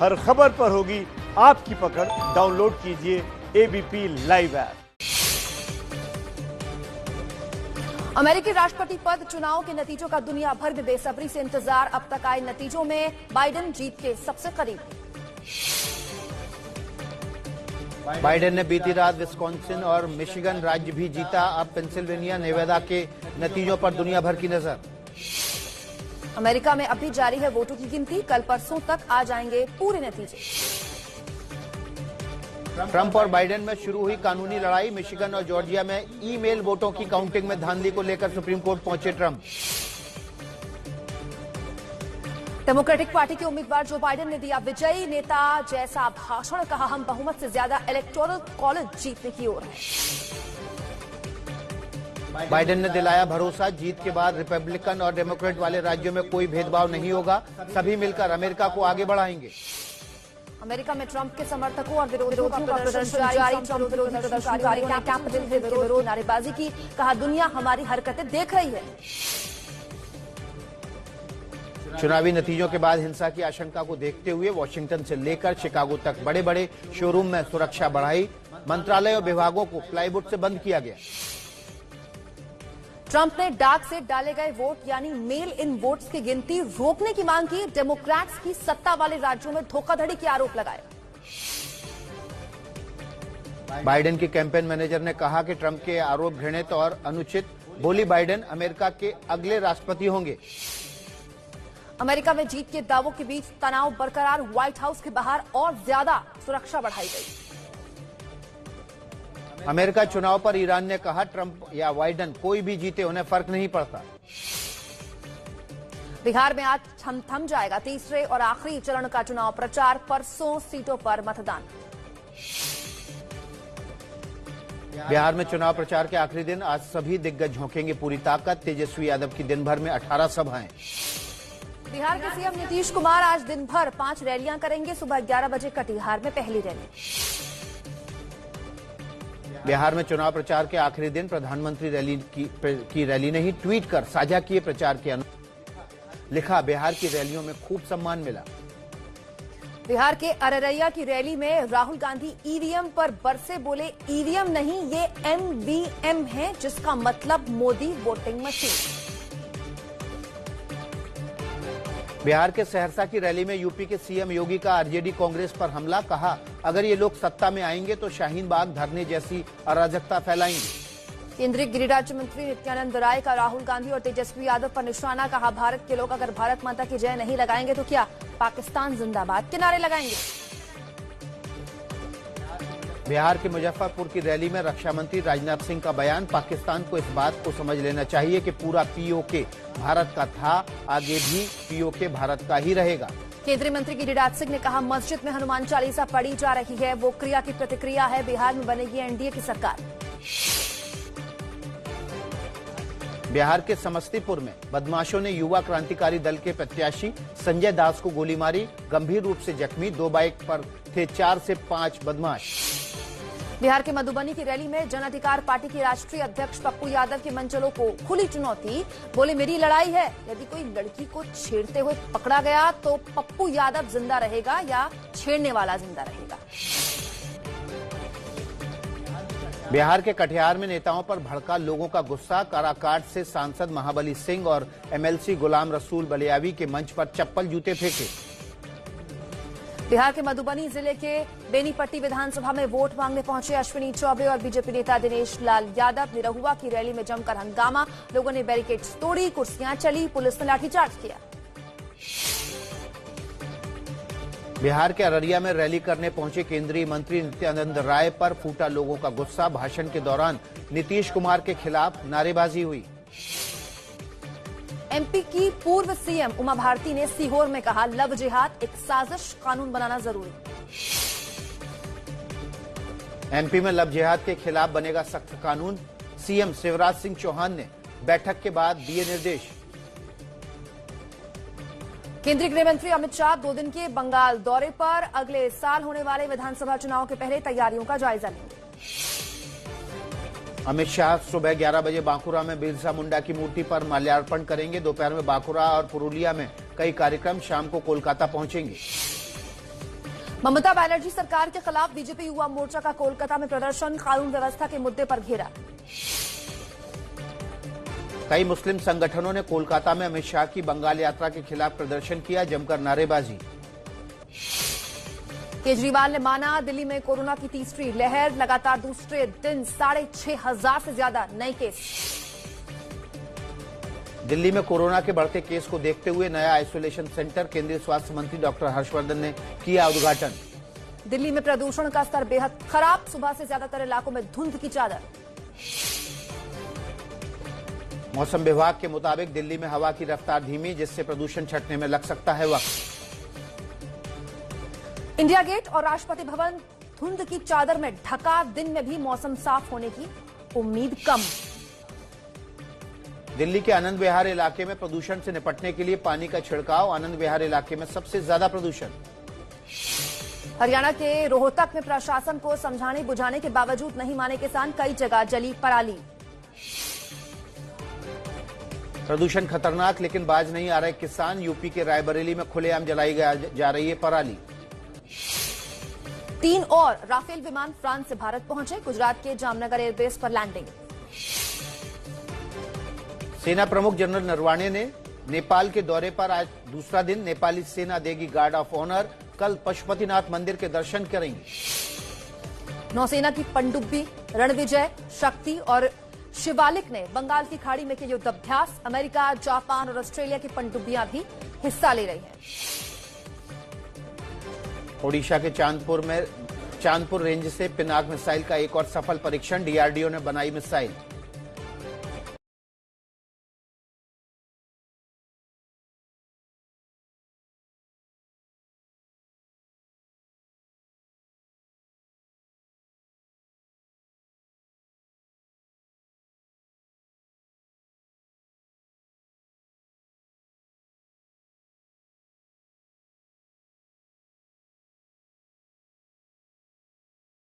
हर खबर पर होगी आपकी पकड़। डाउनलोड कीजिए एबीपी लाइव ऐप। अमेरिकी राष्ट्रपति पद चुनाव के नतीजों का दुनिया भर में बेसब्री से इंतजार। अब तक आए नतीजों में बाइडेन जीत के सबसे करीब। बाइडेन ने बीती रात विस्कॉन्सिन और मिशिगन राज्य भी जीता। अब पेंसिल्वेनिया, नेवादा के नतीजों पर दुनिया भर की नजर। अमेरिका में अभी जारी है वोटों की गिनती। कल परसों तक आ जाएंगे पूरे नतीजे। ट्रंप और बाइडेन में शुरू हुई कानूनी लड़ाई। मिशिगन और जॉर्जिया में ईमेल वोटों की काउंटिंग में धांधली को लेकर सुप्रीम कोर्ट पहुंचे ट्रंप। डेमोक्रेटिक पार्टी के उम्मीदवार जो बाइडेन ने दिया विजयी नेता जैसा भाषण। कहा, हम बहुमत से ज्यादा इलेक्टोरल कॉलेज जीतने की ओर हैं। बाइडेन ने दिलाया भरोसा, जीत के बाद रिपब्लिकन और डेमोक्रेट वाले राज्यों में कोई भेदभाव नहीं होगा। सभी मिलकर अमेरिका को आगे बढ़ाएंगे। अमेरिका में ट्रंप के समर्थकों और विरोधियों का प्रदर्शन जारी। ट्रंप विरोधी प्रदर्शनकारियों ने कैपिटल हिल के विरोध नारेबाजी की। कहा, दुनिया हमारी हरकतें देख रही है। चुनावी नतीजों के बाद हिंसा की आशंका को देखते हुए वॉशिंगटन से लेकर शिकागो तक बड़े बड़े शोरूम में सुरक्षा बढ़ाई। मंत्रालय और विभागों को प्लाईवुड से बंद किया गया। ट्रंप ने डाक से डाले गए वोट यानी मेल इन वोट्स की गिनती रोकने की मांग की। डेमोक्रेट्स की सत्ता वाले राज्यों में धोखाधड़ी के आरोप लगाए। बाइडेन की कैंपेन मैनेजर ने कहा कि ट्रंप के आरोप घृणित और अनुचित। बोली, बाइडेन अमेरिका के अगले राष्ट्रपति होंगे। अमेरिका में जीत के दावों के बीच तनाव बरकरार। व्हाइट हाउस के बाहर और ज्यादा सुरक्षा बढ़ाई गई। अमेरिका चुनाव पर ईरान ने कहा, ट्रंप या बाइडेन कोई भी जीते उन्हें फर्क नहीं पड़ता। बिहार में आज थम जाएगा तीसरे और आखिरी चरण का चुनाव प्रचार। परसों सीटों पर मतदान। बिहार में चुनाव प्रचार के आखिरी दिन आज सभी दिग्गज झोंकेंगे पूरी ताकत। तेजस्वी यादव की दिन भर में 18 सभाएं। बिहार के सीएम नीतीश कुमार आज दिन भर 5 रैलियां करेंगे। सुबह 11 बजे कटिहार में पहली रैली। बिहार में चुनाव प्रचार के आखिरी दिन प्रधानमंत्री की रैली नहीं, ट्वीट कर साझा किए प्रचार के लिखा, बिहार की रैलियों में खूब सम्मान मिला। बिहार के अररिया की रैली में राहुल गांधी ईवीएम पर बरसे। बोले, ईवीएम नहीं ये MVM है, जिसका मतलब मोदी वोटिंग मशीन। बिहार के सहरसा की रैली में यूपी के सीएम योगी का आरजेडी कांग्रेस पर हमला। कहा, अगर ये लोग सत्ता में आएंगे तो शाहीन बाग धरने जैसी अराजकता फैलाएंगे। केंद्रीय गृह राज्य मंत्री नित्यानंद राय का राहुल गांधी और तेजस्वी यादव पर निशाना। कहा, भारत के लोग अगर भारत माता की जय नहीं लगाएंगे तो क्या पाकिस्तान जिंदाबाद के नारे लगाएंगे। बिहार के मुजफ्फरपुर की रैली में रक्षा मंत्री राजनाथ सिंह का बयान। पाकिस्तान को इस बात को समझ लेना चाहिए कि पूरा पीओके भारत का था, आगे भी पीओके भारत का ही रहेगा। केंद्रीय मंत्री गिरिराज सिंह ने कहा, मस्जिद में हनुमान चालीसा पढ़ी जा रही है, वो क्रिया की प्रतिक्रिया है। बिहार में बनेगी एनडीए की सरकार। बिहार के समस्तीपुर में बदमाशों ने युवा क्रांतिकारी दल के प्रत्याशी संजय दास को गोली मारी। गंभीर रूप से जख्मी। 2 बाइक पर थे 4 से 5 बदमाश। बिहार के मधुबनी की रैली में जन अधिकार पार्टी के राष्ट्रीय अध्यक्ष पप्पू यादव के मंचलों को खुली चुनौती। बोले, मेरी लड़ाई है, यदि कोई लड़की को छेड़ते हुए पकड़ा गया तो पप्पू यादव जिंदा रहेगा या छेड़ने वाला जिंदा रहेगा। बिहार के कटिहार में नेताओं पर भड़का लोगों का गुस्सा। काराकाट से सांसद महाबली सिंह और MLC गुलाम रसूल बलियावी के मंच पर चप्पल जूते फेंके। बिहार के मधुबनी जिले के बेनीपट्टी विधानसभा में वोट मांगने पहुंचे अश्विनी चौबे और बीजेपी नेता दिनेश लाल यादव। निरहुआ की रैली में जमकर हंगामा। लोगों ने बैरिकेड्स तोड़ी, कुर्सियां चली, पुलिस ने लाठीचार्ज किया। बिहार के अररिया में रैली करने पहुंचे केंद्रीय मंत्री नित्यानंद राय पर फूटा लोगों का गुस्सा। भाषण के दौरान नीतीश कुमार के खिलाफ नारेबाजी हुई। MP की पूर्व सीएम उमा भारती ने सीहोर में कहा, लव जिहाद एक साजिश, कानून बनाना जरूरी। MP में लव जिहाद के खिलाफ बनेगा सख्त कानून। सीएम शिवराज सिंह चौहान ने बैठक के बाद दिए निर्देश। केंद्रीय गृह मंत्री अमित शाह 2 दिन के बंगाल दौरे पर। अगले साल होने वाले विधानसभा चुनाव के पहले तैयारियों का जायजा लेंगे। अमित शाह सुबह 11 बजे बांकुरा में बिरसा मुंडा की मूर्ति पर माल्यार्पण करेंगे। दोपहर में बांकुरा और पुरुलिया में कई कार्यक्रम। शाम को कोलकाता पहुंचेंगे। ममता बनर्जी सरकार के खिलाफ बीजेपी युवा मोर्चा का कोलकाता में प्रदर्शन, कानून व्यवस्था के मुद्दे पर घेरा। कई मुस्लिम संगठनों ने कोलकाता में अमित शाह की बंगाल यात्रा के खिलाफ प्रदर्शन किया, जमकर नारेबाजी। केजरीवाल ने माना दिल्ली में कोरोना की तीसरी लहर, लगातार दूसरे दिन 6,500 से ज्यादा नए केस। दिल्ली में कोरोना के बढ़ते केस को देखते हुए नया आइसोलेशन सेंटर केंद्रीय स्वास्थ्य मंत्री डॉक्टर हर्षवर्धन ने किया उद्घाटन। दिल्ली में प्रदूषण का स्तर बेहद खराब, सुबह से ज्यादातर इलाकों में धुंध की चादर। मौसम विभाग के मुताबिक दिल्ली में हवा की रफ्तार धीमी, जिससे प्रदूषण छंटने में लग सकता है वक्त। इंडिया गेट और राष्ट्रपति भवन धुंध की चादर में ढका, दिन में भी मौसम साफ होने की उम्मीद कम। दिल्ली के आनंद विहार इलाके में प्रदूषण से निपटने के लिए पानी का छिड़काव, आनंद विहार इलाके में सबसे ज्यादा प्रदूषण। हरियाणा के रोहतक में प्रशासन को समझाने बुझाने के बावजूद नहीं माने किसान, कई जगह जली पराली। प्रदूषण खतरनाक लेकिन बाज नहीं आ रहे किसान, यूपी के रायबरेली में खुलेआम जलाई जा रही है पराली। 3 और राफेल विमान फ्रांस से भारत पहुंचे, गुजरात के जामनगर एयरबेस पर लैंडिंग। सेना प्रमुख जनरल नरवाणे ने नेपाल के दौरे पर आज दूसरा दिन, नेपाली सेना देगी गार्ड ऑफ ऑनर, कल पशुपतिनाथ मंदिर के दर्शन करेंगे। नौसेना की पनडुब्बी रणविजय, शक्ति और शिवालिक ने बंगाल की खाड़ी में किए युद्धाभ्यास, अमेरिका, जापान और ऑस्ट्रेलिया की पनडुब्बियां भी हिस्सा ले रही हैं। ओडिशा के चांदपुर रेंज से पिनाक मिसाइल का एक और सफल परीक्षण, डीआरडीओ ने बनाई मिसाइल।